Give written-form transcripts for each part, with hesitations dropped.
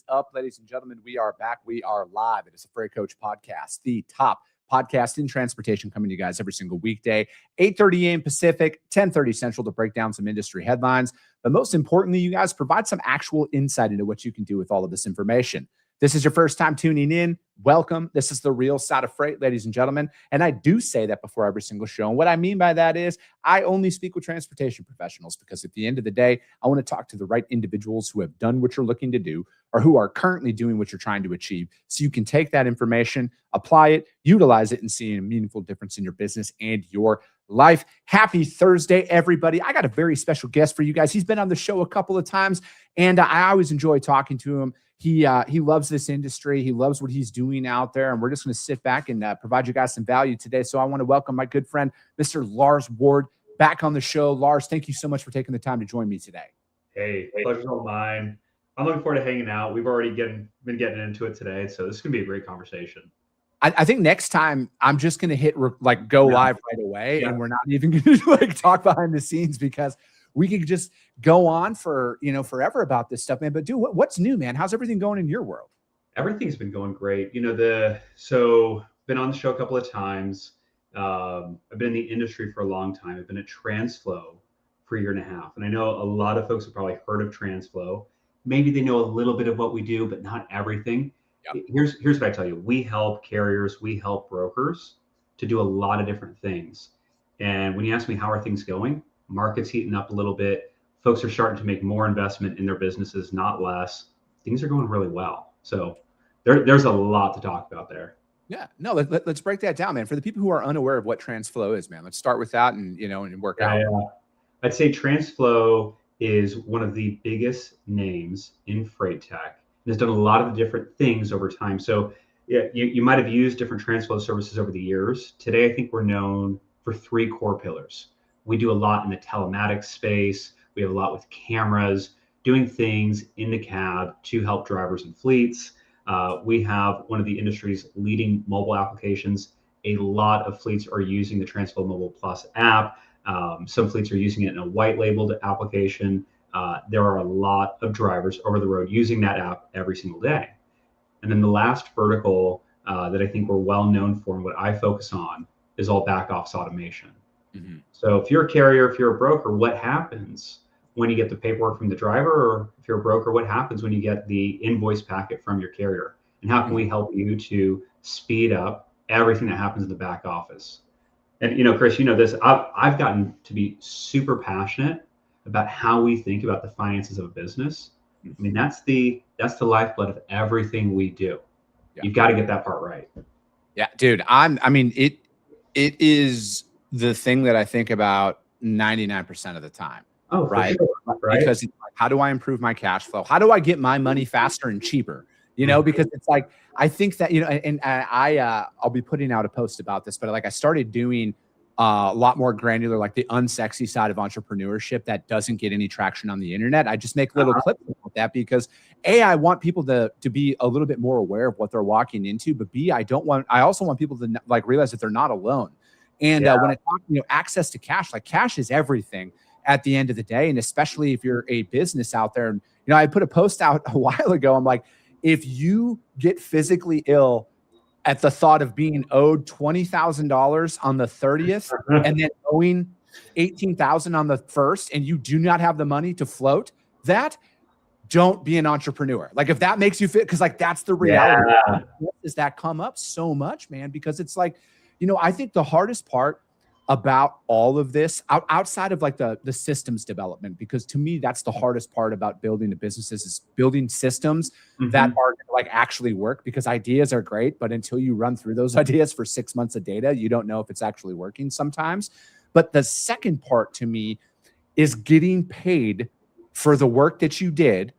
is up, ladies and gentlemen? We are back. We are live. It is a Freight Coach podcast, the top podcast in transportation, coming to you guys every single weekday, 8:30 a.m. Pacific, 10:30 Central, to break down some industry headlines. But most importantly, you guys provide some actual insight into what you can do with all of this information. This is your first time tuning in. Welcome. This is the real side of freight, ladies and gentlemen. And I do say that before every single show. And what I mean by that is I only speak with transportation professionals, because at the end of the day, I want to talk to the right individuals who have done what you're looking to do, or who are currently doing what you're trying to achieve, so you can take that information, apply it, utilize it, and see a meaningful difference in your business and your life. Happy Thursday, everybody. I got a very special guest for you guys. He's been on the show a couple of times, and I always enjoy talking to him. He loves this industry. He loves what he's doing out there. And we're just going to sit back and provide you guys some value today. So I want to welcome my good friend, Mr. Lars Ward, back on the show. Lars, thank you so much for taking the time to join me today. Hey, pleasure's all mine. I'm looking forward to hanging out. We've already been getting into it today, so this is going to be a great conversation. I think next time I'm just going to hit go live right away, and we're not even going to talk behind the scenes, because we could just go on for, forever about this stuff, man. But dude, what's new, man? How's everything going in your world? Everything's been going great. So been on the show a couple of times. I've been in the industry for a long time. I've been at Transflo for a year and a half. And I know a lot of folks have probably heard of Transflo. Maybe they know a little bit of what we do, but not everything. Yep. Here's what I tell you. We help carriers, we help brokers to do a lot of different things. And when you ask me, how are things going? Market's heating up a little bit. Folks are starting to make more investment in their businesses, not less. Things are going really well. So there's a lot to talk about there. Yeah, no, let's break that down, man. For the people who are unaware of what Transflo is, man, let's start with that and work out. I'd say Transflo is one of the biggest names in freight tech, and has done a lot of different things over time. So yeah, you might have used different Transflo services over the years. Today, I think we're known for 3 core pillars. We do a lot in the telematics space. We have a lot with cameras, doing things in the cab to help drivers and fleets. We have one of the industry's leading mobile applications. A lot of fleets are using the Transflo Mobile Plus app. Some fleets are using it in a white labeled application. There are a lot of drivers over the road using that app every single day. And then the last vertical that I think we're well known for, and what I focus on, is all back office automation. Mm-hmm. So if you're a carrier, if you're a broker, what happens when you get the paperwork from the driver? Or if you're a broker, what happens when you get the invoice packet from your carrier? And how can we help you to speed up everything that happens in the back office? And Chris, this, I've gotten to be super passionate about how we think about the finances of a business. I mean, that's the lifeblood of everything we do. Yeah. You've got to get that part right. Yeah, dude. It is the thing that I think about 99% of the time. Oh, right. Sure. Right. Because how do I improve my cash flow? How do I get my money faster and cheaper? Because it's like, I think that, and I'll be putting out a post about this, but I started doing a lot more granular, like the unsexy side of entrepreneurship that doesn't get any traction on the internet. I just make little clips about that because I want people to be a little bit more aware of what they're walking into, but B, I also want people to realize that they're not alone. And when I talk, access to cash, cash is everything at the end of the day. And especially if you're a business out there, and, I put a post out a while ago. I'm like, if you get physically ill at the thought of being owed $20,000 on the 30th and then owing $18,000 on the 1st, and you do not have the money to float that, don't be an entrepreneur. If that makes you feel, because that's the reality. Does that come up so much, man? Because it's I think the hardest part about all of this outside of the systems development, because to me, that's the hardest part about building a business is building systems that are actually work, because ideas are great, but until you run through those ideas for 6 months of data, you don't know if it's actually working sometimes. But the second part to me is getting paid for the work that you did,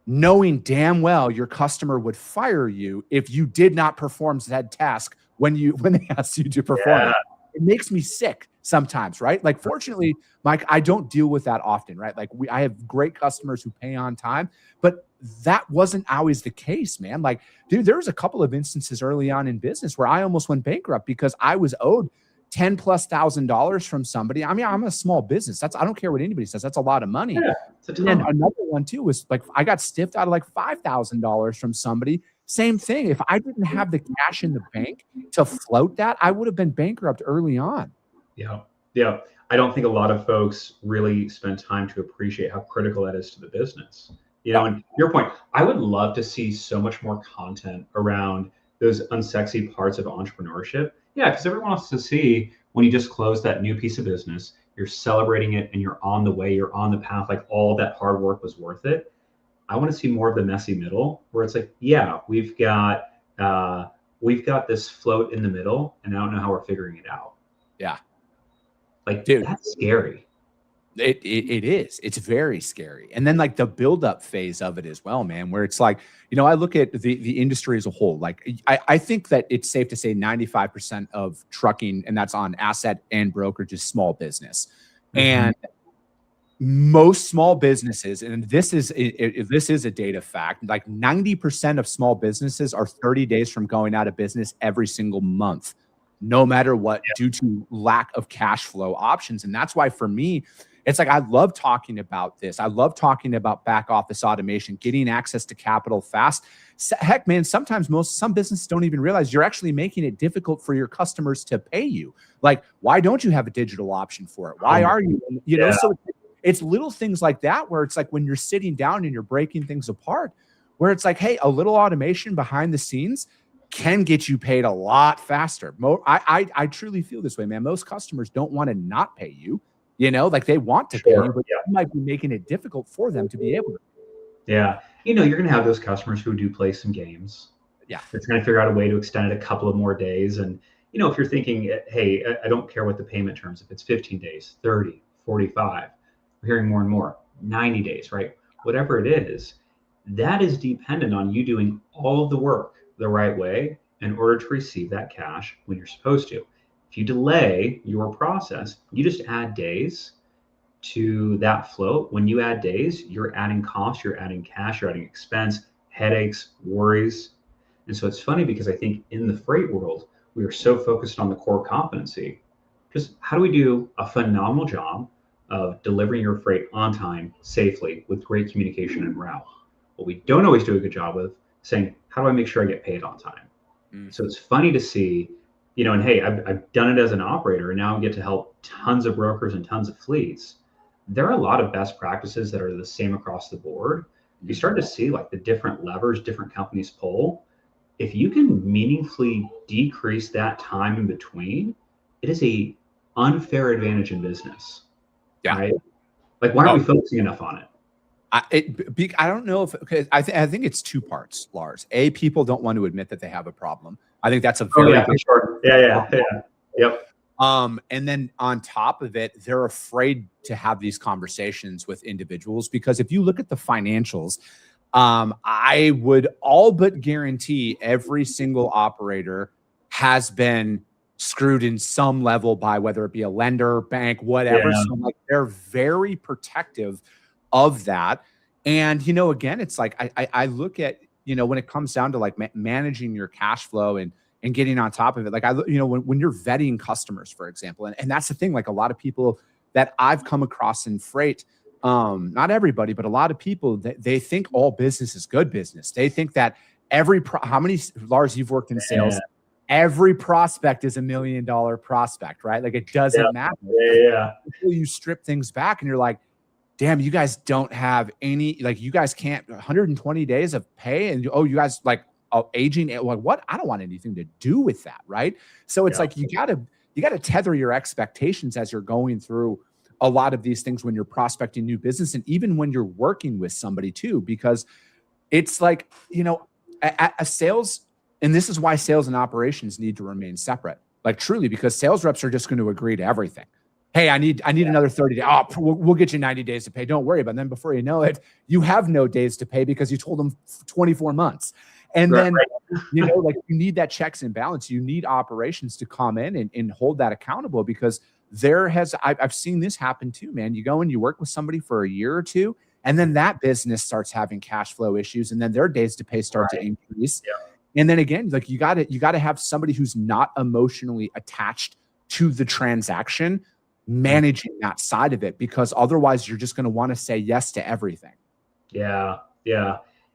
knowing damn well your customer would fire you if you did not perform that task when they asked you to perform it. It makes me sick sometimes, right? Fortunately, Mike, I don't deal with that often, right? I have great customers who pay on time, but that wasn't always the case, man. Dude, there was a couple of instances early on in business where I almost went bankrupt because I was owed $10,000+ from somebody. I mean, I'm a small business. I don't care what anybody says. That's a lot of money. Yeah, it's a ton. And another one too was like, I got stiffed out of like $5,000 from somebody. Same thing. If I didn't have the cash in the bank to float that, I would have been bankrupt early on. Yeah. Yeah. I don't think a lot of folks really spend time to appreciate how critical that is to the business. You know, and your point, I would love to see so much more content around those unsexy parts of entrepreneurship. Yeah, because everyone wants to see when you just close that new piece of business, you're celebrating it and you're on the way, you're on the path, like all that hard work was worth it. I want to see more of the messy middle where it's like, yeah, we've got this float in the middle and I don't know how we're figuring it out. Yeah. Like, dude, that's scary. It is. It's very scary. And then like the buildup phase of it as well, man, where it's like, you know, I look at the industry as a whole. Like I think that it's safe to say 95% of trucking, and that's on asset and brokerage, is small business. And most small businesses, and this is a data fact, like 90% of small businesses are 30 days from going out of business every single month, no matter what, due to lack of cash flow options. And that's why for me, it's like, I love talking about this. I love talking about back office automation, getting access to capital fast. Heck, man, sometimes some businesses don't even realize you're actually making it difficult for your customers to pay you. Like, why don't you have a digital option for it? Why are you, you know, so it's little things like that, where it's like when you're sitting down and you're breaking things apart, where it's like, hey, a little automation behind the scenes can get you paid a lot faster. I truly feel this way, man. Most customers don't want to not pay you. You know, like they want to pay you, but you might be making it difficult for them to be able to. Yeah. You know, you're going to have those customers who do play some games. Yeah. They're trying to figure out a way to extend it a couple of more days. And, you know, if you're thinking, hey, I don't care what the payment terms, if it's 15 days, 30, 45, we're hearing more and more, 90 days, right? Whatever it is, that is dependent on you doing all of the work the right way in order to receive that cash when you're supposed to. If you delay your process, you just add days to that float. When you add days, you're adding costs, you're adding cash, you're adding expense, headaches, worries. And so it's funny because I think in the freight world, we are so focused on the core competency. Just how do we do a phenomenal job of delivering your freight on time, safely, with great communication and route? What we don't always do a good job with saying, how do I make sure I get paid on time? So it's funny to see, you know, and hey, I've done it as an operator, and now I get to help tons of brokers and tons of fleets. There are a lot of best practices that are the same across the board. You start to see like the different levers different companies pull. If you can meaningfully decrease that time in between, it is a unfair advantage in business. Yeah. Right? Like, why aren't we focusing enough on it? I don't know if, because I think it's two parts, Lars. A, people don't want to admit that they have a problem. I think that's a very Yep. And then on top of it, they're afraid to have these conversations with individuals, because if you look at the financials, I would all but guarantee every single operator has been screwed in some level by, whether it be a lender, bank, whatever. So like, they're very protective of that. And, you know, again, it's like, I look at, you know, when it comes down to like managing your cash flow and getting on top of it, like, you know, when you're vetting customers, for example, and that's the thing, like a lot of people that I've come across in freight, not everybody, but a lot of people, they think all business is good business. They think that how many, Lars, you've worked in sales, every prospect is $1 million prospect, right? Like, it doesn't matter. Until you strip things back and you're like, damn, you guys don't have any, like, you guys can't 120 days of pay. And you guys like aging. Like, what? I don't want anything to do with that. Right. So it's like, you gotta tether your expectations as you're going through a lot of these things when you're prospecting new business, and even when you're working with somebody too, because it's like, you know, a sales, and this is why sales and operations need to remain separate, like truly, because sales reps are just going to agree to everything. Hey, I need another 30 days. Oh, we'll get you 90 days to pay. Don't worry. But then before you know it, you have no days to pay because you told them 24 months. And then, you know, like, you need that checks and balance. You need operations to come in and hold that accountable, because I've seen this happen too, man. You go and you work with somebody for a year or two, and then that business starts having cash flow issues, and then their days to pay start to increase. And then again, like, you got to have somebody who's not emotionally attached to the transaction, managing that side of it, because otherwise you're just going to want to say yes to everything. Yeah.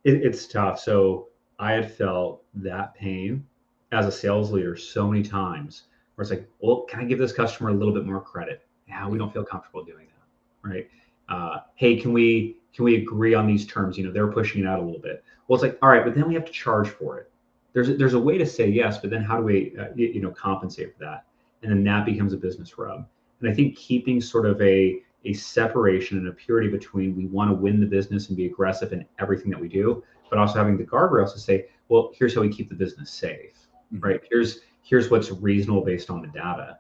It's tough. So I had felt that pain as a sales leader so many times where it's like, well, can I give this customer a little bit more credit? Yeah, we don't feel comfortable doing that, right? Hey, can we agree on these terms? They're pushing it out a little bit. Well, it's like, all right, but then we have to charge for it. There's a way to say yes, but then how do we compensate for that? And then that becomes a business rub. And I think keeping sort of a separation and a purity between, we want to win the business and be aggressive in everything that we do, but also having the guardrails to say, well, here's how we keep the business safe, right? Here's what's reasonable based on the data.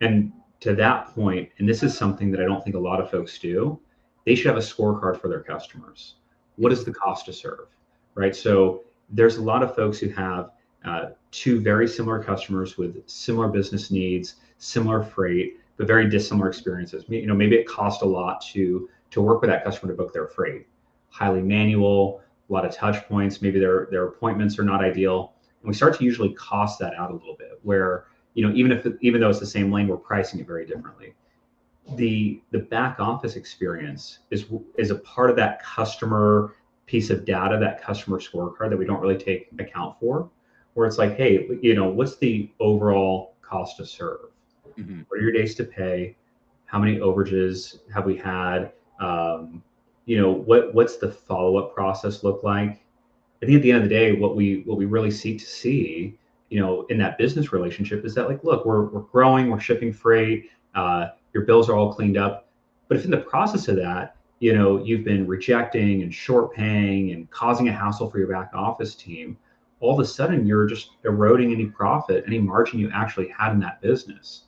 And to that point, and this is something that I don't think a lot of folks do, they should have a scorecard for their customers. What is the cost to serve, right? So there's a lot of folks who have two very similar customers with similar business needs, similar freight, but very dissimilar experiences. Maybe it costs a lot to work with that customer to book their freight. Highly manual, a lot of touch points. Maybe their appointments are not ideal, and we start to usually cost that out a little bit. Where even though it's the same lane, we're pricing it very differently. The back office experience is a part of that customer piece of data, that customer scorecard that we don't really take account for. Where it's like, hey, what's the overall cost to serve? What are your days to pay? How many overages have we had? What's the follow-up process look like? I think at the end of the day, what we really seek to see, in that business relationship is that, like, look, we're growing, we're shipping freight, your bills are all cleaned up. But if in the process of that, you've been rejecting and short paying and causing a hassle for your back office team, all of a sudden you're just eroding any profit, any margin you actually had in that business.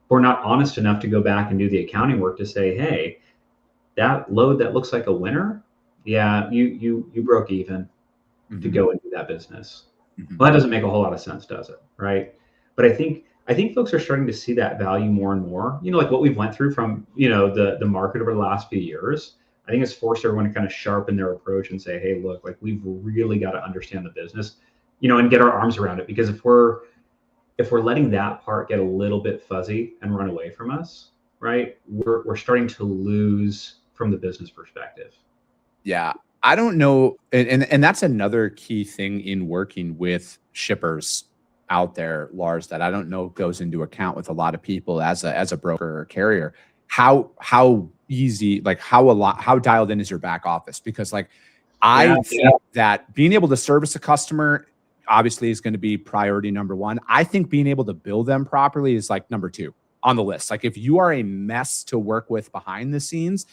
We're not honest enough to go back and do the accounting work to say, hey, that load that looks like a winner, yeah, you broke even to go and do that business. Well, that doesn't make a whole lot of sense, does it? Right? But I think folks are starting to see that value more and more. Like what we've went through from the market over the last few years. I think it's forced everyone to kind of sharpen their approach and say, hey, look, like, we've really got to understand the business, and get our arms around it. Because if we're letting that part get a little bit fuzzy and run away from us, right, we're starting to lose from the business perspective. Yeah, I don't know, and that's another key thing in working with shippers out there, Lars, that I don't know goes into account with a lot of people as a broker or carrier. How easy, like how dialed in is your back office? Because I think that being able to service a customer obviously is going to be priority number one. I think being able to bill them properly is like number two on the list. Like, if you are a mess to work with behind the scenes,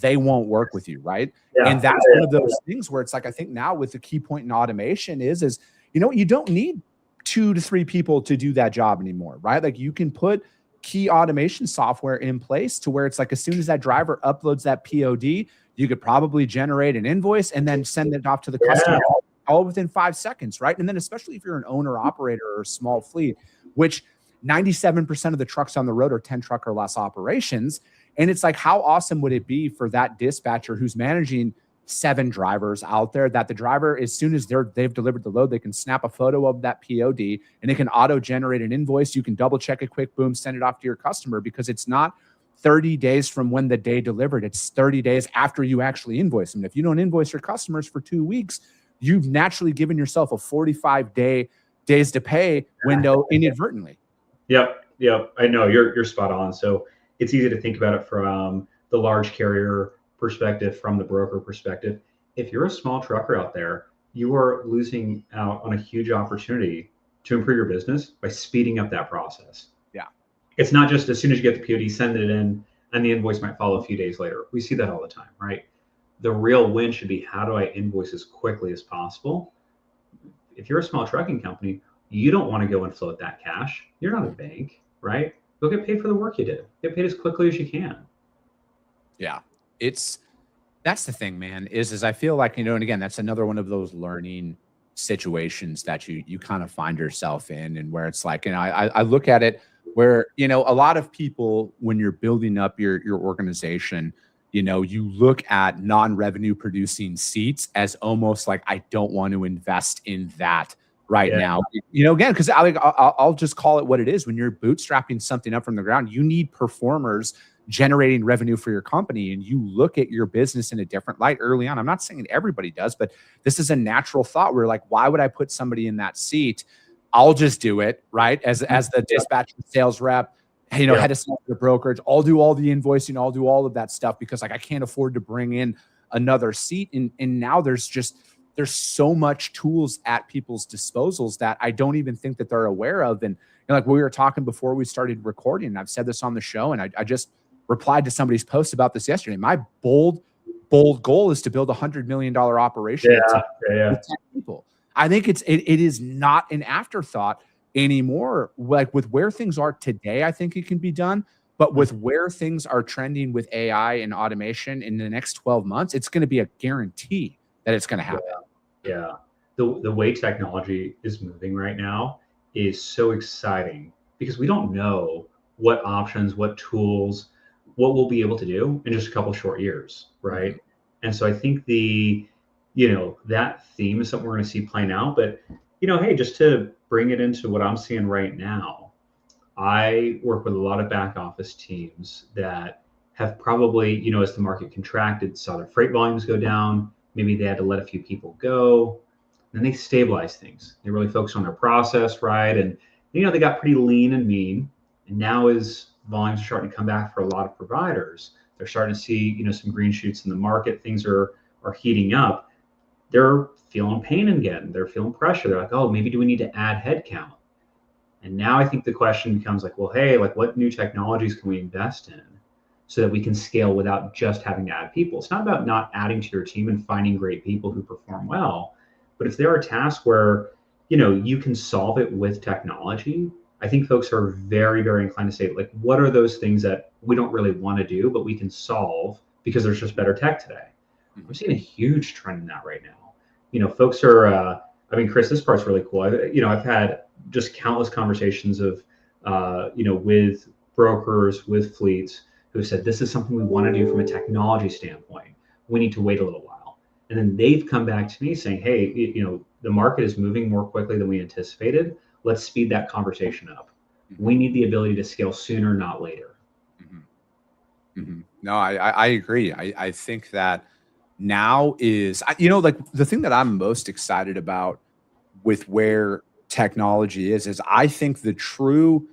they won't work with you, right? And that's one of those things where it's like, I think now with the key point in automation is you don't need 2 to 3 people to do that job anymore, right? Like, you can put key automation software in place to where it's like, as soon as that driver uploads that POD, you could probably generate an invoice and then send it off to the customer all within 5 seconds, right? And then especially if you're an owner operator or a small fleet, which 97% of the trucks on the road are 10 truck or less operations. And it's like, how awesome would it be for that dispatcher who's managing 7 drivers out there, that the driver, as soon as they've delivered the load, they can snap a photo of that POD and it can auto generate an invoice. You can double check it quick, boom, send it off to your customer, because it's not 30 days from when the day delivered. It's 30 days after you actually invoice them. If you don't invoice your customers for 2 weeks, you've naturally given yourself a 45 days to pay window inadvertently. Yep. I know you're spot on. So it's easy to think about it from the large carrier perspective, from the broker perspective. If you're a small trucker out there, you are losing out on a huge opportunity to improve your business by speeding up that process. Yeah. It's not just as soon as you get the POD, send it in, and the invoice might follow a few days later. We see that all the time, right? The real win should be, how do I invoice as quickly as possible? If you're a small trucking company, you don't want to go and float that cash. You're not a bank, right? Go get paid for the work you did. Get paid as quickly as you can. Yeah. That's the thing, man, is I feel like, and again, that's another one of those learning situations that you kind of find yourself in, and where it's like, I look at it where, a lot of people, when you're building up your organization, you look at non-revenue producing seats as almost like, I don't want to invest in that right now. You know, again, because I'll just call it what it is. When you're bootstrapping something up from the ground, you need performers generating revenue for your company, and you look at your business in a different light early on. I'm not saying everybody does, but this is a natural thought where like, why would I put somebody in that seat? I'll just do it, right? As the dispatch sales rep, you know, head of sales for the brokerage, I'll do all the invoicing, I'll do all of that stuff because like I can't afford to bring in another seat. And now there's so much tools at people's disposals that I don't even think that they're aware of. And you know, like we were talking before we started recording, and I've said this on the show, and I just replied to somebody's post about this yesterday. My bold goal is to build $100 million operation with 10 people. I think it is not an afterthought anymore. Like with where things are today, I think it can be done. But with where things are trending with AI and automation in the next 12 months, it's going to be a guarantee that it's going to happen. Yeah. The way technology is moving right now is so exciting because we don't know what options, what tools, what we'll be able to do in just a couple short years, right? And so I think that theme is something we're going to see playing out. But, hey, just to bring it into what I'm seeing right now, I work with a lot of back office teams that have probably, as the market contracted, saw their freight volumes go down. Maybe they had to let a few people go. Then they stabilize things. They really focus on their process, right? And, they got pretty lean and mean. And now as volumes are starting to come back for a lot of providers, they're starting to see, some green shoots in the market. Things are heating up. They're feeling pain again. They're feeling pressure. They're like, oh, maybe do we need to add headcount? And now I think the question becomes like, well, hey, like what new technologies can we invest in so that we can scale without just having to add people? It's not about not adding to your team and finding great people who perform well, but if there are tasks where, you can solve it with technology, I think folks are very, very inclined to say, like, what are those things that we don't really want to do, but we can solve because there's just better tech today? I'm seeing a huge trend in that right now. Folks are, Chris, this part's really cool. I've had just countless conversations of, with brokers, with fleets who said, this is something we want to do from a technology standpoint. We need to wait a little while. And then they've come back to me saying, hey, the market is moving more quickly than we anticipated. Let's speed that conversation up. We need the ability to scale sooner, not later. No, I agree. I think that now is, like the thing that I'm most excited about with where technology is I think the true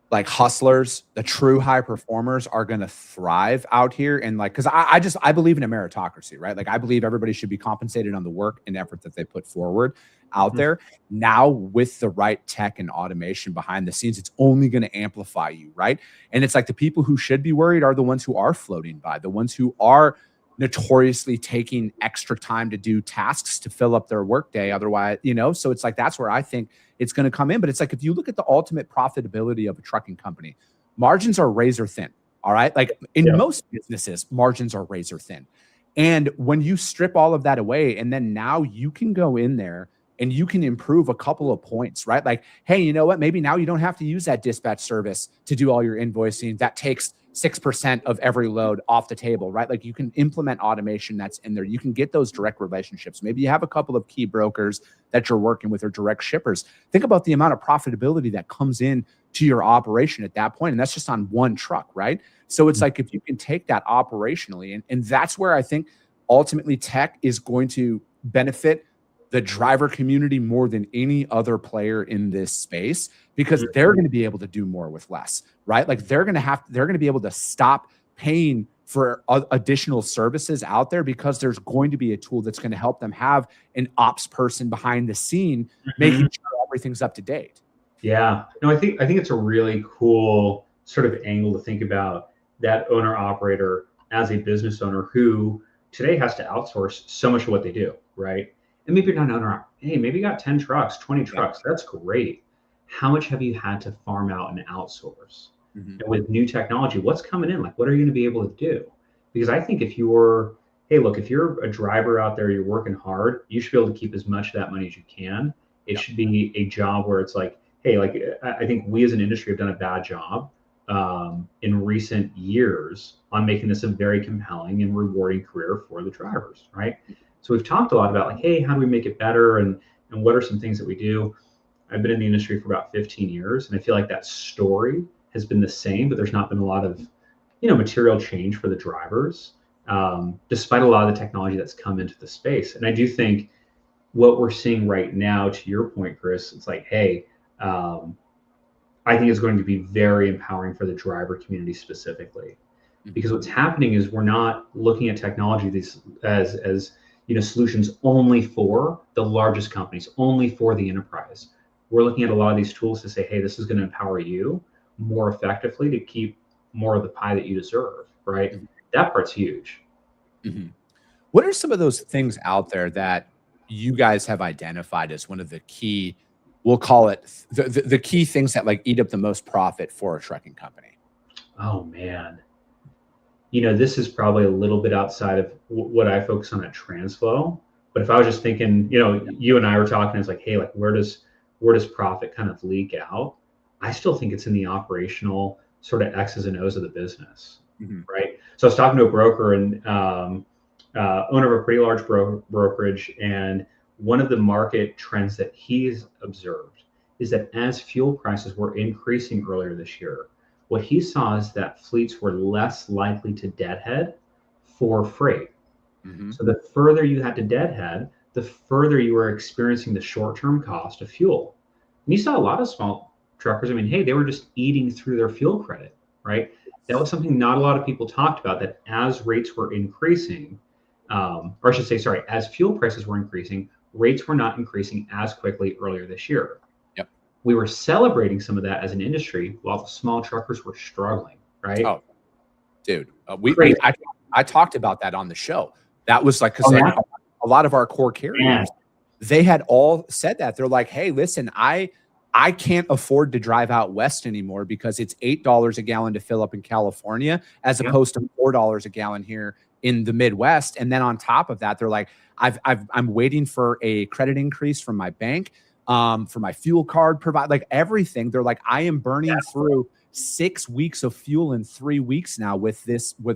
like hustlers, the true high performers are going to thrive out here. And like, cause I believe in a meritocracy, right? Like I believe everybody should be compensated on the work and effort that they put forward out there. Now with the right tech and automation behind the scenes, it's only going to amplify you. Right. And it's like the people who should be worried are the ones who are floating by, the ones who are notoriously taking extra time to do tasks to fill up their workday. Otherwise, so it's like, that's where I think it's going to come in. But it's like, if you look at the ultimate profitability of a trucking company, margins are razor thin. All right. Like in most businesses, margins are razor thin. And when you strip all of that away, and then now you can go in there and you can improve a couple of points, right? Like, hey, you know what? Maybe now you don't have to use that dispatch service to do all your invoicing. That takes 6% of every load off the table, right? Like you can implement automation that's in there. You can get those direct relationships. Maybe you have a couple of key brokers that you're working with or direct shippers. Think about the amount of profitability that comes in to your operation at that point. And that's just on one truck, right? So it's like, if you can take that operationally, and that's where I think ultimately tech is going to benefit the driver community more than any other player in this space, because they're going to be able to do more with less, right? Like they're going to be able to stop paying for additional services out there because there's going to be a tool that's going to help them have an ops person behind the scene, making sure everything's up to date. Yeah, no, I think it's a really cool sort of angle to think about that owner operator as a business owner who today has to outsource so much of what they do, right? And maybe you're not an owner. Hey, maybe you got 10 trucks, 20 trucks. That's great. How much have you had to farm out and outsource? And with new technology, what's coming in? Like, what are you going to be able to do? Because I think if you're a driver out there, you're working hard, you should be able to keep as much of that money as you can. It should be a job where it's like, hey, like I think we as an industry have done a bad job in recent years on making this a very compelling and rewarding career for the drivers, right? So we've talked a lot about like, hey, how do we make it better? And and what are some things that we do. I've been in the industry for about 15 years, and I feel like that story has been the same, but there's not been a lot of, material change for the drivers, despite a lot of the technology that's come into the space. And I do think what we're seeing right now, to your point, Chris, it's like, hey, I think it's going to be very empowering for the driver community specifically, because what's happening is we're not looking at technology as solutions only for the largest companies, only for the enterprise. We're looking at a lot of these tools to say, hey, this is going to empower you more effectively to keep more of the pie that you deserve, right? Mm-hmm. That part's huge. Mm-hmm. What are some of those things out there that you guys have identified as one of the key, we'll call it the key things that like eat up the most profit for a trucking company? Oh man. This is probably a little bit outside of what I focus on at Transflo. But if I was just thinking, you and I were talking, it's like, hey, like where does profit kind of leak out? I still think it's in the operational sort of X's and O's of the business, right? So I was talking to a broker and owner of a pretty large brokerage, and one of the market trends that he's observed is that as fuel prices were increasing earlier this year, what he saw is that fleets were less likely to deadhead for freight. Mm-hmm. So the further you had to deadhead, the further you were experiencing the short-term cost of fuel. And you saw a lot of small truckers, hey, they were just eating through their fuel credit, right? That was something not a lot of people talked about, that as rates were increasing, or I should say, sorry, as fuel prices were increasing, rates were not increasing as quickly earlier this year. Yep. We were celebrating some of that as an industry while the small truckers were struggling, right? Oh, dude, I talked about that on the show. That was like, because a lot of our core carriers, they had all said that. They're like, hey, listen, I can't afford to drive out west anymore because it's $8 a gallon to fill up in California as opposed to $4 a gallon here in the Midwest. And then on top of that, they're like, I'm waiting for a credit increase from my bank, for my fuel card provide, like everything. They're like, I am burning through 6 weeks of fuel in 3 weeks now with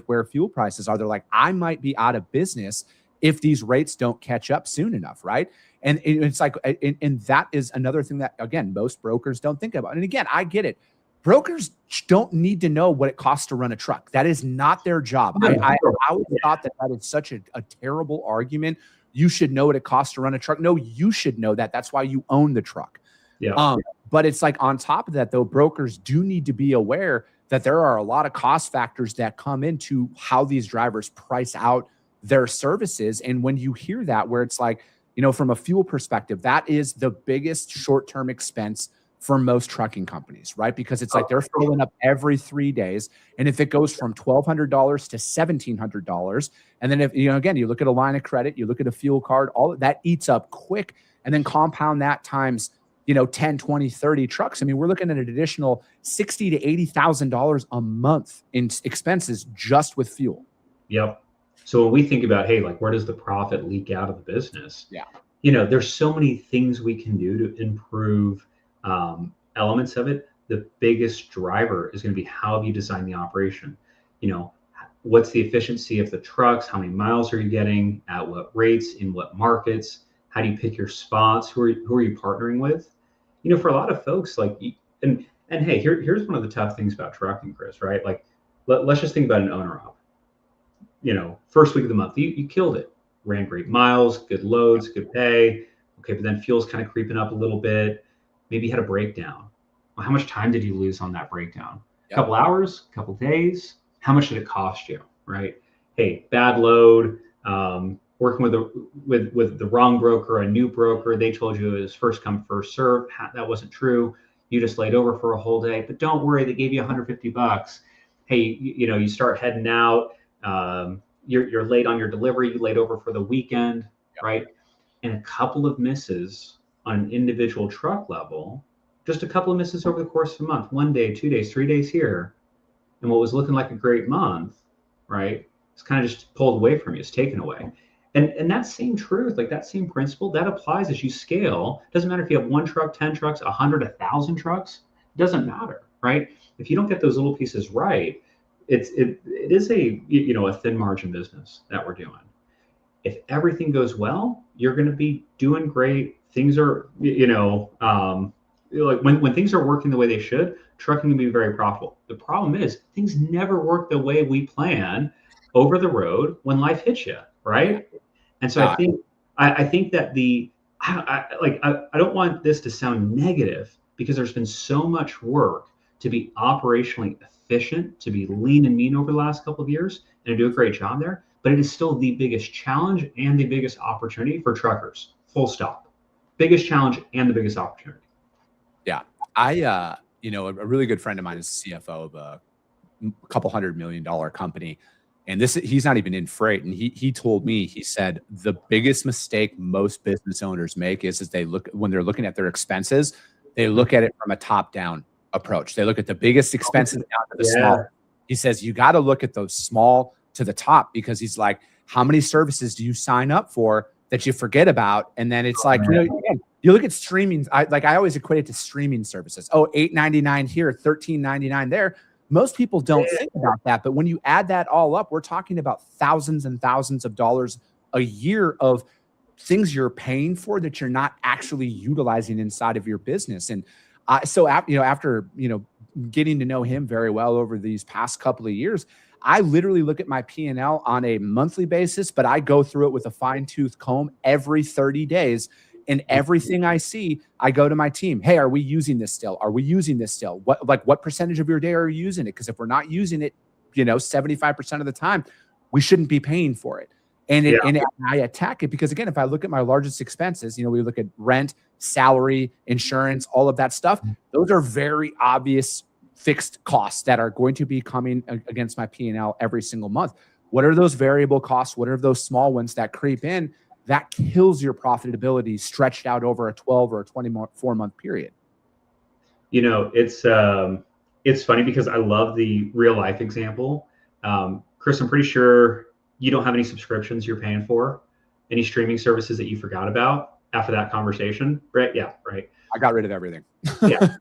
where fuel prices are. They're like, I might be out of business if these rates don't catch up soon enough, right? And it's like, and that is another thing that, again, most brokers don't think about. And again, I get it. Brokers don't need to know what it costs to run a truck. That is not their job. I always thought that is such a terrible argument. You should know what it costs to run a truck. No, you should know that. That's why you own the truck. Yeah. But it's like, on top of that, though, brokers do need to be aware that there are a lot of cost factors that come into how these drivers price out their services. And when you hear that, where it's like, from a fuel perspective, that is the biggest short-term expense for most trucking companies, right? Because it's like they're filling up every 3 days. And if it goes from $1,200 to $1,700, and then if, again, you look at a line of credit, you look at a fuel card, all that eats up quick, and then compound that times, 10, 20, 30 trucks. We're looking at an additional $60,000 to $80,000 a month in expenses just with fuel. Yep. So when we think about, hey, like where does the profit leak out of the business? Yeah. There's so many things we can do to improve elements of it. The biggest driver is going to be how have you design the operation? What's the efficiency of the trucks? How many miles are you getting? At what rates? In what markets? How do you pick your spots? Who are you partnering with? For a lot of folks, like, and hey, here's one of the tough things about trucking, Chris, right? Like, let's just think about an owner op. First week of the month, you killed it. Ran great miles, good loads, good pay. Okay, but then fuel's kind of creeping up a little bit. Maybe you had a breakdown. Well, how much time did you lose on that breakdown? A couple hours, a couple days? How much did it cost you, right? Hey, bad load, working with the wrong broker, a new broker. They told you it was first come, first serve. That wasn't true. You just laid over for a whole day, but don't worry, they gave you $150. Hey, you start heading out. You're late on your delivery. You laid over for the weekend, right? And a couple of misses on an individual truck level, just a couple of misses over the course of a month, 1 day, 2 days, 3 days here, and what was looking like a great month, right? It's kind of just pulled away from you. It's taken away. And that same truth, like that same principle, that applies as you scale. It doesn't matter if you have 1 truck, 10 trucks, 100, 1,000 trucks. It doesn't matter, right? If you don't get those little pieces right, it is a thin margin business that we're doing. If everything goes well, you're going to be doing great things are, like when things are working the way they should, trucking can be very profitable. The problem is things never work the way we plan over the road when life hits you, right? And so Yeah. I think that I don't want this to sound negative, because there's been so much work to be operationally efficient, to be lean and mean over the last couple of years, and to do a great job there. But it is still the biggest challenge and the biggest opportunity for truckers. Full stop. Biggest challenge and the biggest opportunity. Yeah. A really good friend of mine is the CFO of a couple $100 million company. And he's not even in freight. And he told me, he said, the biggest mistake most business owners make is when they're looking at their expenses, they look at it from a top down approach. They look at the biggest expenses down to the small. He says, you got to look at those small to the top, because he's like, how many services do you sign up for that you forget about? And then it's like, again, you look at streaming. I always equate it to streaming services. Oh, $8.99 here, $13.99 there. Most people don't think about that. But when you add that all up, we're talking about thousands and thousands of dollars a year of things you're paying for that you're not actually utilizing inside of your business. And so after getting to know him very well over these past couple of years, I literally look at my P&L on a monthly basis, but I go through it with a fine-tooth comb every 30 days. And everything I see, I go to my team. Hey, are we using this still? Are we using this still? What percentage of your day are you using it? Because if we're not using it, 75% of the time, we shouldn't be paying for it. And I attack it because, again, if I look at my largest expenses, we look at rent, salary, insurance, all of that stuff. Those are very obvious fixed costs that are going to be coming against my P&L every single month. What are those variable costs? What are those small ones that creep in? That kills your profitability stretched out over a 12 or a 24-month period. It's funny because I love the real life example. Chris, I'm pretty sure you don't have any subscriptions you're paying for, any streaming services that you forgot about after that conversation, right? Yeah, right. I got rid of everything. Yeah.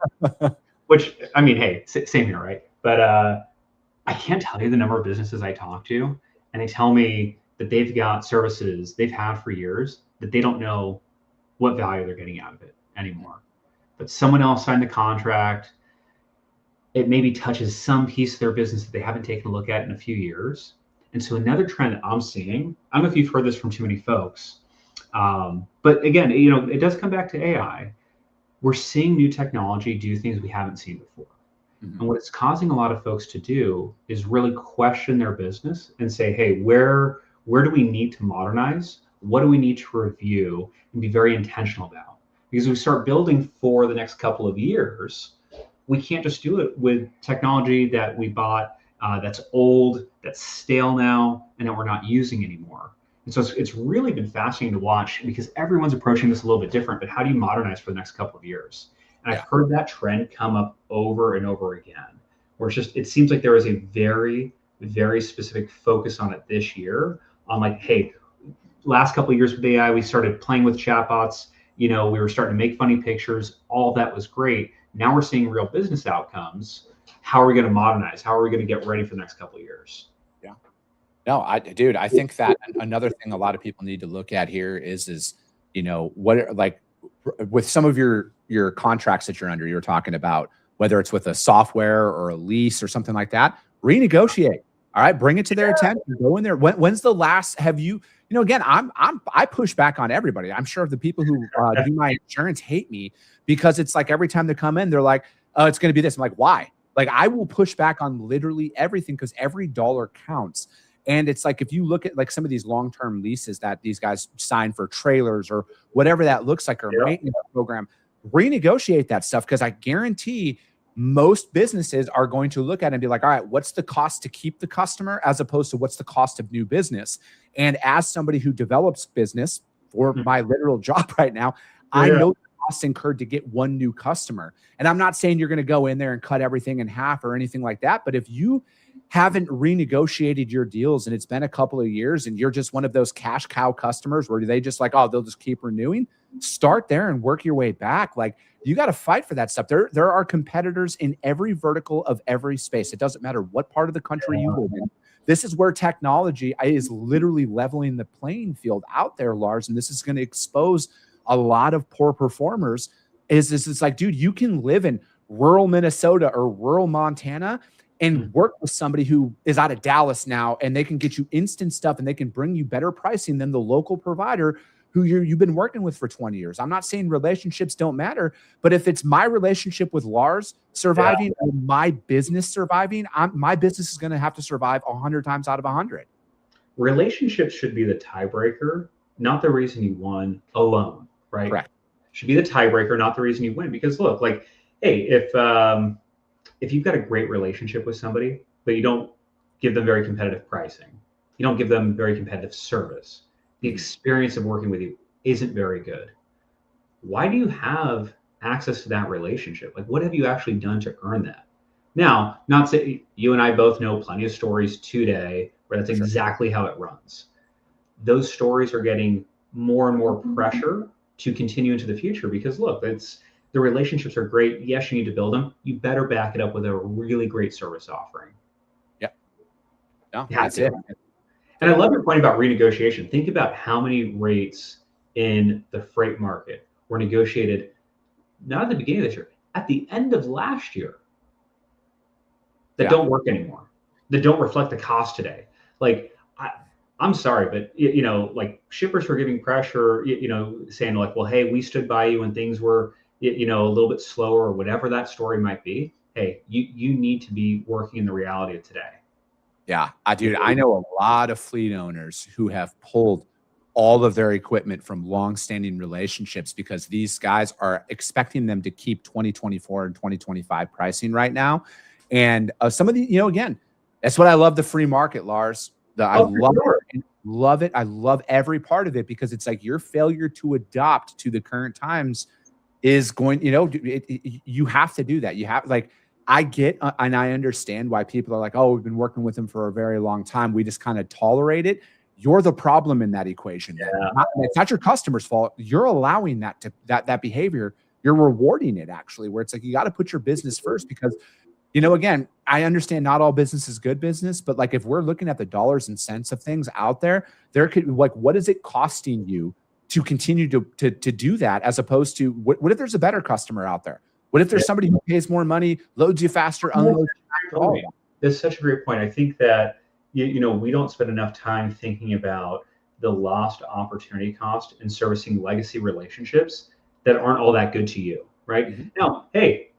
Which, I mean, hey, same here, right? But I can't tell you the number of businesses I talk to, and they tell me that they've got services they've had for years that they don't know what value they're getting out of it anymore. But someone else signed the contract. It maybe touches some piece of their business that they haven't taken a look at in a few years. And so another trend that I'm seeing, I don't know if you've heard this from too many folks, but again, it does come back to AI. We're seeing new technology do things we haven't seen before. And what it's causing a lot of folks to do is really question their business and say, hey, where do we need to modernize? What do we need to review and be very intentional about? Because we start building for the next couple of years, we can't just do it with technology that we bought that's old, that's stale now, and that we're not using anymore. And so it's really been fascinating to watch, because everyone's approaching this a little bit different, but how do you modernize for the next couple of years? And I've heard that trend come up over and over again, where it seems like there is a very, very specific focus on it this year, on like, hey, last couple of years with AI, we started playing with chatbots, we were starting to make funny pictures, all of that was great. Now we're seeing real business outcomes. How are we going to modernize? How are we going to get ready for the next couple of years? Yeah. No, I think that another thing a lot of people need to look at here is what, like, with some of your contracts that you're under, you're talking about, whether it's with a software or a lease or something like that, renegotiate. All right. Bring it to their attention. Go in there. When's the last, again, I push back on everybody. I'm sure the people who do my insurance hate me, because it's like every time they come in, they're like, oh, it's going to be this. I'm like, why? Like, I will push back on literally everything, because every dollar counts. And it's like, if you look at like some of these long-term leases that these guys sign for trailers or whatever that looks like, or maintenance program, renegotiate that stuff. Because I guarantee most businesses are going to look at it and be like, all right, what's the cost to keep the customer, as opposed to what's the cost of new business? And as somebody who develops business for my literal job right now, I know the costs incurred to get one new customer. And I'm not saying you're going to go in there and cut everything in half or anything like that. But if you haven't renegotiated your deals and it's been a couple of years and you're just one of those cash cow customers where they just like, oh, they'll just keep renewing, start there and work your way back. Like, you got to fight for that stuff. There are competitors in every vertical of every space. It doesn't matter what part of the country you live in. This is where technology is literally leveling the playing field out there, Lars. And this is going to expose a lot of poor performers is it's like, dude, you can live in rural Minnesota or rural Montana and work with somebody who is out of Dallas now, and they can get you instant stuff and they can bring you better pricing than the local provider who you've been working with for 20 years. I'm not saying relationships don't matter, but if it's my relationship with Lars surviving or my business surviving, my business is going to have to survive 100 times out of 100. Relationships should be the tiebreaker, not the reason you won alone, right? Correct. Should be the tiebreaker, not the reason you win. Because look, like, hey, if you've got a great relationship with somebody, but you don't give them very competitive pricing, you don't give them very competitive service, the experience of working with you isn't very good. Why do you have access to that relationship? Like, what have you actually done to earn that? Now, not say you and I both know plenty of stories today where that's exactly how it runs. Those stories are getting more and more pressure to continue into the future because look, the relationships are great. Yes, you need to build them. You better back it up with a really great service offering. Yeah. No, that's it. And I love your point about renegotiation. Think about how many rates in the freight market were negotiated, not at the beginning of this year, at the end of last year, that don't work anymore, that don't reflect the cost today. Like, I'm sorry, but like shippers were giving pressure, saying like, well, hey, we stood by you when things were, a little bit slower or whatever that story might be. Hey, you need to be working in the reality of today. Yeah, dude, I know a lot of fleet owners who have pulled all of their equipment from long-standing relationships because these guys are expecting them to keep 2024 and 2025 pricing right now. And some of the, again, that's what I love the free market, Lars. I love it. I love every part of it because it's like your failure to adopt to the current times is going, you have to do that. You have, like, I get and I understand why people are like, oh, we've been working with them for a very long time. We just kind of tolerate it. You're the problem in that equation. Yeah. It's not your customer's fault. You're allowing that behavior. You're rewarding it actually, where it's like, you got to put your business first because, again, I understand not all business is good business, but like if we're looking at the dollars and cents of things out there, there could like, what is it costing you to continue to do that as opposed to what if there's a better customer out there? What if there's somebody who pays more money, loads you faster, unloads you faster? That's such a great point. I think that, we don't spend enough time thinking about the lost opportunity cost in servicing legacy relationships that aren't all that good to you, right? Mm-hmm. Now, hey,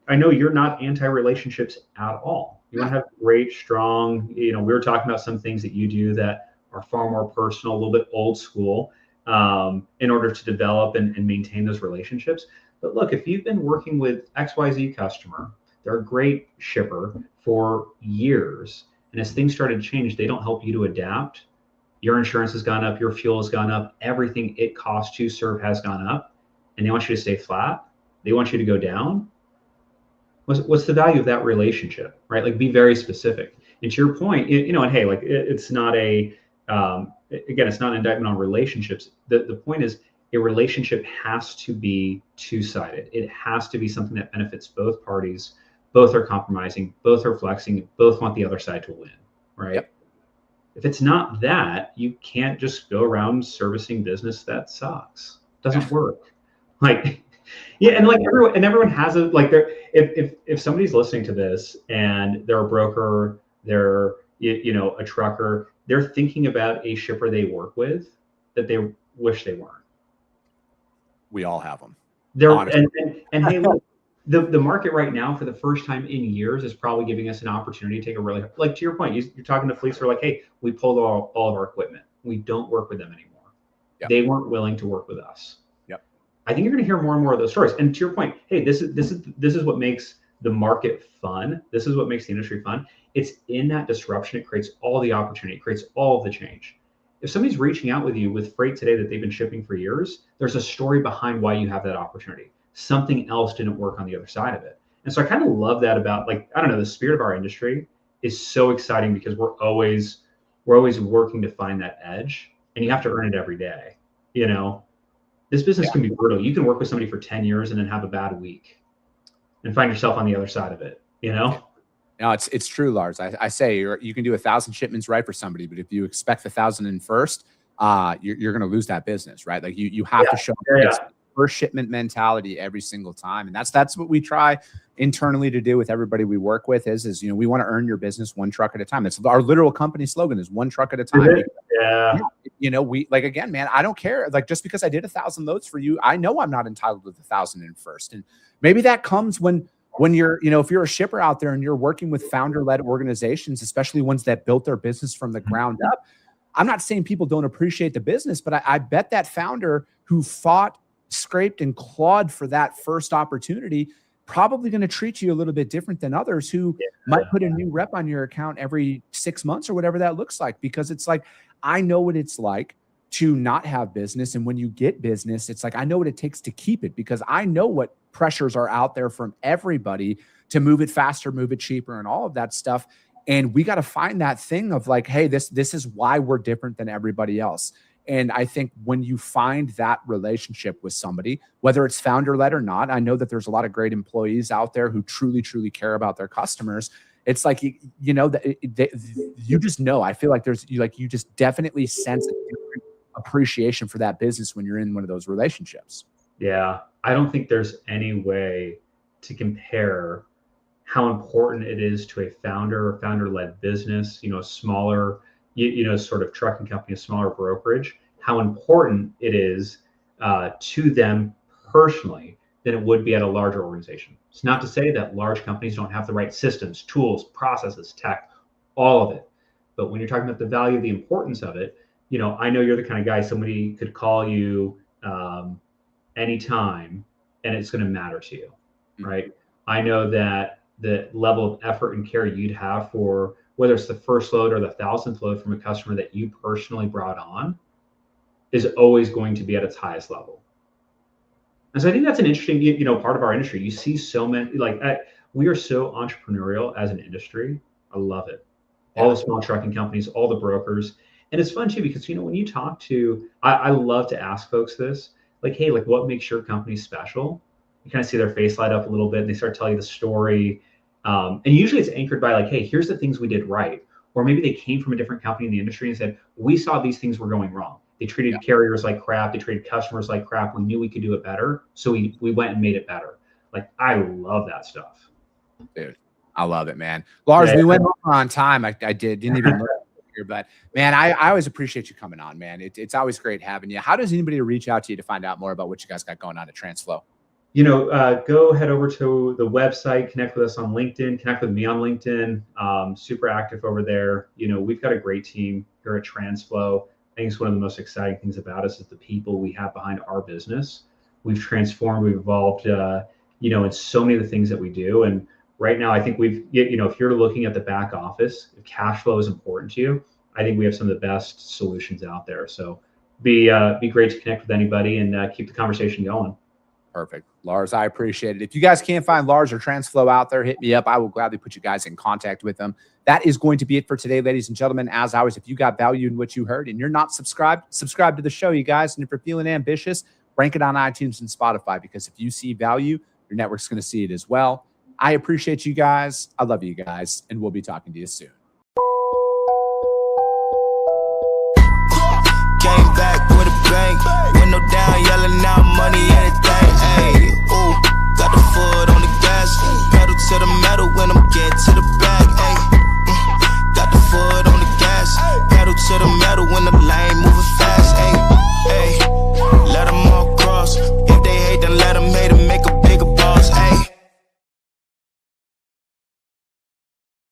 I know you're not anti-relationships at all. You want to have great, strong, we were talking about some things that you do that are far more personal, a little bit old school, in order to develop and maintain those relationships. But look, if you've been working with XYZ customer, they're a great shipper for years, and as things started to change, they don't help you to adapt. Your insurance has gone up, your fuel has gone up, everything it costs to serve has gone up, and they want you to stay flat. They want you to go down. What's the value of that relationship, right? Like, be very specific. And to your point, and hey, like it's not again, it's not an indictment on relationships. The point is, a relationship has to be two-sided. It has to be something that benefits both parties. Both are compromising, both are flexing, both want the other side to win, right? Yep. If it's not that, you can't just go around servicing business that sucks. It doesn't work. Like, yeah, and like everyone has a like. If somebody's listening to this and they're a broker, they're a trucker, they're thinking about a shipper they work with that they wish they weren't. We all have them. And hey, look, the market right now, for the first time in years, is probably giving us an opportunity to take a really, like, to your point, you're talking to fleets who are like, hey, we pulled all of our equipment. We don't work with them anymore. Yep. They weren't willing to work with us. Yep. I think you're going to hear more and more of those stories. And to your point, hey, this is what makes the market fun. This is what makes the industry fun. It's in that disruption. It creates all the opportunity. It creates all of the change. If somebody's reaching out with you with freight today that they've been shipping for years, there's a story behind why you have that opportunity. Something else didn't work on the other side of it. And so I kind of love that about, like, I don't know, the spirit of our industry is so exciting because we're always working to find that edge, and you have to earn it every day. This business can be brutal. You can work with somebody for 10 years and then have a bad week and find yourself on the other side of it, No, it's true, Lars. I say you can do 1,000 shipments right for somebody, but if you expect 1,001st, you're going to lose that business, right? Like you have to show it's first shipment mentality every single time. And that's what we try internally to do with everybody we work with is, we want to earn your business one truck at a time. It's our literal company slogan is one truck at a time. We again, man, I don't care. Like just because I did 1,000 loads for you, I know I'm not entitled to the 1,000 in first. And maybe that comes when you're, if you're a shipper out there and you're working with founder-led organizations, especially ones that built their business from the ground up. I'm not saying people don't appreciate the business, but I bet that founder who fought, scraped, and clawed for that first opportunity probably going to treat you a little bit different than others who might put a new rep on your account every 6 months or whatever that looks like. Because it's like, I know what it's like to not have business. And when you get business, it's like, I know what it takes to keep it because I know what pressures are out there from everybody to move it faster, move it cheaper, and all of that stuff. And we got to find that thing of like, hey, this is why we're different than everybody else. And I think when you find that relationship with somebody, whether it's founder-led or not, I know that there's a lot of great employees out there who truly, truly care about their customers. It's like, you just know, I feel like you just definitely sense a different appreciation for that business when you're in one of those relationships. Yeah. I don't think there's any way to compare how important it is to a founder or founder-led business, a smaller, sort of trucking company, a smaller brokerage, how important it is to them personally than it would be at a larger organization. It's not to say that large companies don't have the right systems, tools, processes, tech, all of it. But when you're talking about the value, the importance of it, I know you're the kind of guy somebody could call you anytime and it's going to matter to you, right? I know that the level of effort and care you'd have for whether it's the first load or the 1,000th load from a customer that you personally brought on is always going to be at its highest level. And so I think that's an interesting, part of our industry. You see so many, we are so entrepreneurial as an industry. I love it. All the small trucking companies, all the brokers. And it's fun too, because, when you talk to, I love to ask folks this, like, hey, like what makes your company special? You kind of see their face light up a little bit and they start telling you the story. And usually it's anchored by like, hey, here's the things we did right. Or maybe they came from a different company in the industry and said, we saw these things were going wrong. They treated carriers like crap. They treated customers like crap. We knew we could do it better. So we went and made it better. Like, I love that stuff. Dude, I love it, man. Lars, we went over on time. I didn't even look here, but man, I always appreciate you coming on, man. It's always great having you. How does anybody reach out to you to find out more about what you guys got going on at Transflo? Go head over to the website, connect with us on LinkedIn, connect with me on LinkedIn. Super active over there. We've got a great team here at Transflo. I think it's one of the most exciting things about us is the people we have behind our business. We've transformed, we've evolved, in so many of the things that we do. And right now, I think if you're looking at the back office, if cash flow is important to you, I think we have some of the best solutions out there. So be great to connect with anybody and keep the conversation going. Perfect. Lars, I appreciate it. If you guys can't find Lars or Transflo out there, hit me up. I will gladly put you guys in contact with them. That is going to be it for today, ladies and gentlemen. As always, if you got value in what you heard and you're not subscribed, subscribe to the show, you guys. And if you're feeling ambitious, rank it on iTunes and Spotify, because if you see value, your network's going to see it as well. I appreciate you guys. I love you guys, and we'll be talking to you soon. Came back with a bang, window down, yelling out money, anything. Ayy, ooh, got the foot on the gas, pedal to the metal when I'm getting to the bag. Ayy, got the foot on the gas, pedal to the metal when the lane moving.